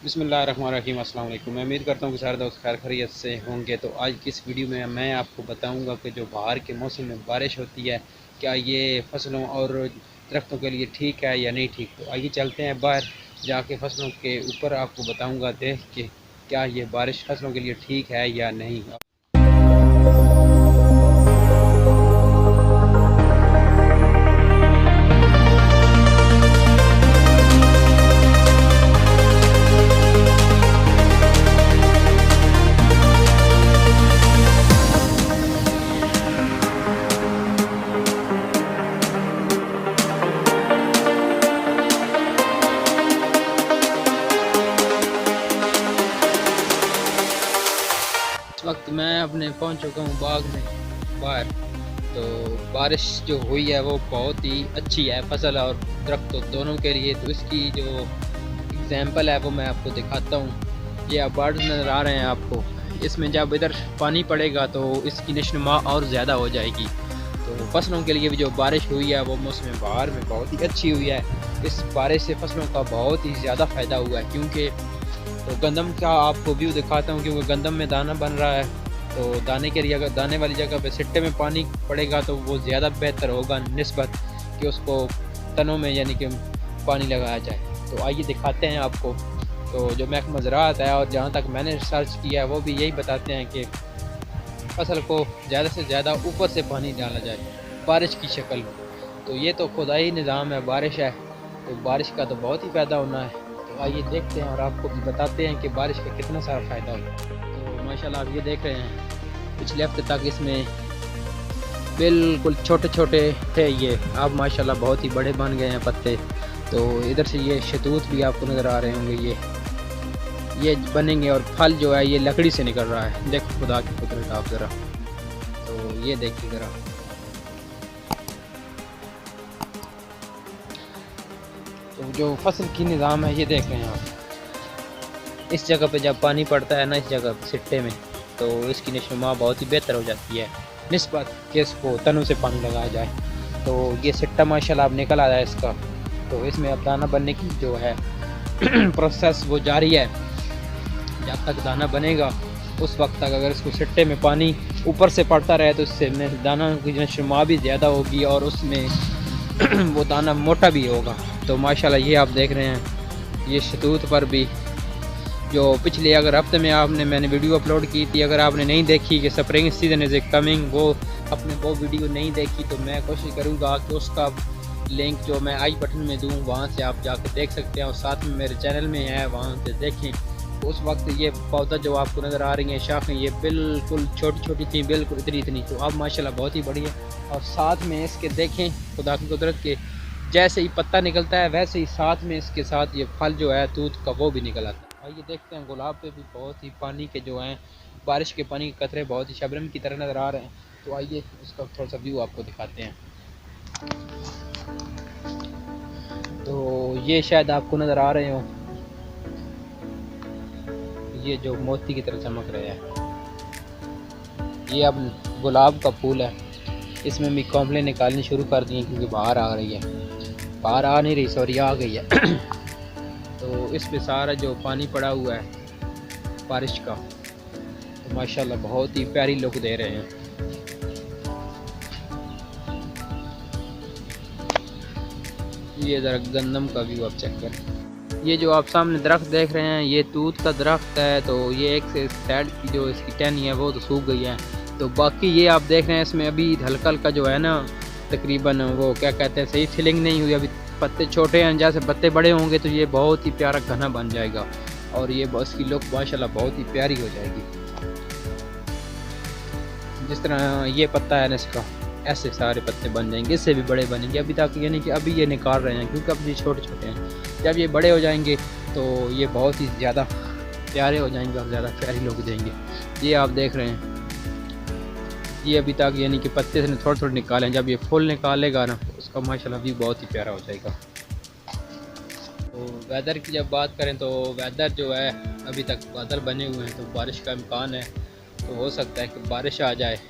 बिस्मिल्लाहिर्रहमानिर्रहीम। अस्सलाम वालेकुम। मैं उम्मीद करता हूँ कि सारे दोस्त खैर खैरियत से होंगे। तो आज की इस वीडियो में मैं आपको बताऊंगा कि जो बाहर के मौसम में बारिश होती है, क्या ये फसलों और दरख्तों के लिए ठीक है या नहीं ठीक। तो आइए चलते हैं बाहर, जाके फसलों के ऊपर आपको बताऊँगा देख के क्या ये बारिश फसलों के लिए ठीक है या नहीं। इस वक्त मैं अपने पहुंच चुका हूं बाग में बाहर। तो बारिश जो हुई है वो बहुत ही अच्छी है फसल और दरख्त दोनों के लिए। तो इसकी जो एग्जांपल है वो मैं आपको दिखाता हूँ। ये आप बर्ड्स नज़र आ रहे हैं आपको, इसमें जब इधर पानी पड़ेगा तो इसकी नशोनुमा और ज़्यादा हो जाएगी। तो फसलों के लिए भी जो बारिश हुई है वो मौसम बहार में बहुत ही अच्छी हुई है। इस बारिश से फसलों का बहुत ही ज़्यादा फ़ायदा हुआ है, क्योंकि तो गंदम का आपको व्यू दिखाता हूँ, क्योंकि गंदम में दाना बन रहा है। तो दाने के लिए अगर दाने वाली जगह पे सिट्टे में पानी पड़ेगा तो वो ज़्यादा बेहतर होगा निस्बत कि उसको तनों में यानी कि पानी लगाया जाए। तो आइए दिखाते हैं आपको। तो जो महकमा ज़राअत है और जहाँ तक मैंने रिसर्च किया है वो भी यही बताते हैं कि फसल को ज़्यादा से ज़्यादा ऊपर से पानी डाला जाए बारिश की शक्ल में। तो ये तो खुदाई निज़ाम है, बारिश है, तो बारिश का तो बहुत ही फ़ायदा होना है। तो आइए देखते हैं और आपको भी बताते हैं कि बारिश का कितना सारा फ़ायदा होता है। तो माशाल्लाह आप ये देख रहे हैं, पिछले हफ्ते तक इसमें बिल्कुल छोटे छोटे थे, ये अब माशाल्लाह बहुत ही बड़े बन गए हैं पत्ते। तो इधर से ये शतूत भी आपको नज़र आ रहे होंगे, ये बनेंगे और फल जो है ये लकड़ी से निकल रहा है। देखो खुदा की कुदरत आप ज़रा, तो ये देखिए ज़रा। तो जो फसल की निज़ाम है ये देख रहे हैं आप, इस जगह पे जब पानी पड़ता है ना, इस जगह पे सिट्टे में, तो इसकी नशोनुमा बहुत ही बेहतर हो जाती है निस्बत कि इसको तनों से पानी लगाया जाए। तो ये सिट्टा माशाल्लाह अब निकल आया है इसका। तो इसमें अब दाना बनने की जो है प्रोसेस वो जारी है। जब तक दाना बनेगा उस वक्त तक अगर इसको सिट्टे में पानी ऊपर से पड़ता रहे तो इससे दाना की नशोनुमा भी ज़्यादा होगी और उसमें वो दाना मोटा भी होगा। तो माशाल्लाह ये आप देख रहे हैं, ये शतूत पर भी जो पिछले अगर हफ्ते में मैंने वीडियो अपलोड की थी, अगर आपने नहीं देखी कि स्प्रिंग सीजन इज़ कमिंग, वो वीडियो नहीं देखी तो मैं कोशिश करूँगा कि उसका लिंक जो मैं आई बटन में दूँ, वहाँ से आप जाकर देख सकते हैं और साथ में मेरे चैनल में है वहाँ से देखें। तो उस वक्त ये पौधा जो आपको नज़र आ रही है शाखें, ये बिल्कुल छोटी छोटी थी, बिल्कुल इतनी। तो अब माशाल्लाह बहुत ही बढ़िया। और साथ में इसके देखें खुदा की कुदरत के, जैसे ही पत्ता निकलता है वैसे ही साथ में इसके साथ ये फल जो है तूत का वो भी निकल आता है। आइए देखते हैं, गुलाब पे भी बहुत ही पानी के जो हैं, बारिश के पानी के कतरे बहुत ही शबनम की तरह नज़र आ रहे हैं। तो आइए उसका थोड़ा सा व्यू आपको दिखाते हैं। तो ये शायद आपको नज़र आ रहे हो, ये जो मोती की तरह चमक रहे हैं, ये अब गुलाब का फूल है। इसमें भी कॉम्प्लेन निकालनी शुरू कर दी क्योंकि बाहर आ रही है, बाहर आ नहीं रही, सॉरी आ गई है। तो इस पे सारा जो पानी पड़ा हुआ है बारिश का, तो माशाल्लाह बहुत ही प्यारी लुक दे रहे हैं। ये ज़रा गंदम का व्यू आप चेक करें। ये जो आप सामने दरख्त देख रहे हैं ये तूत का दरख्त है। तो ये एक से साइड की जो इसकी टहनी है वो तो सूख गई है। तो बाकी ये आप देख रहे हैं इसमें अभी हल्का हल्का जो है ना, तकरीबन वो क्या कहते हैं, सही फिलिंग नहीं हुई अभी, पत्ते छोटे हैं। जैसे पत्ते बड़े होंगे तो ये बहुत ही प्यारा घना बन जाएगा और ये इसकी लुक माशाल्लाह बहुत ही प्यारी हो जाएगी। जिस तरह ये पत्ता है ना इसका, ऐसे सारे पत्ते बन जाएंगे, इससे भी बड़े बनेंगे। अभी तक यानी कि अभी ये निकाल रहे हैं क्योंकि अब ये छोटे छोटे हैं। जब ये बड़े हो जाएंगे तो ये बहुत ही ज़्यादा प्यारे हो जाएंगे और ज़्यादा प्यारी लुक देंगे। ये आप देख रहे हैं, ये अभी तक यानी कि पत्ते से थोड़े थोड़े निकालें, जब ये फूल निकालेगा ना तो उसका माशाल्लाह भी बहुत ही प्यारा हो जाएगा। तो वेदर की जब बात करें तो वेदर जो है अभी तक बादल बने हुए हैं, तो बारिश का इम्कान है। तो हो सकता है कि बारिश आ जाए।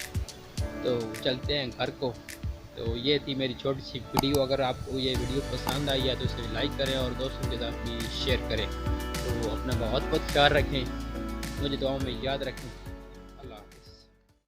तो चलते हैं घर को। तो ये थी मेरी छोटी सी वीडियो। अगर आपको ये वीडियो पसंद आई है तो इसे लाइक करें और दोस्तों के साथ भी शेयर करें। तो अपना बहुत बहुत ख्याल रखें, मुझे दुआओं में याद रखें।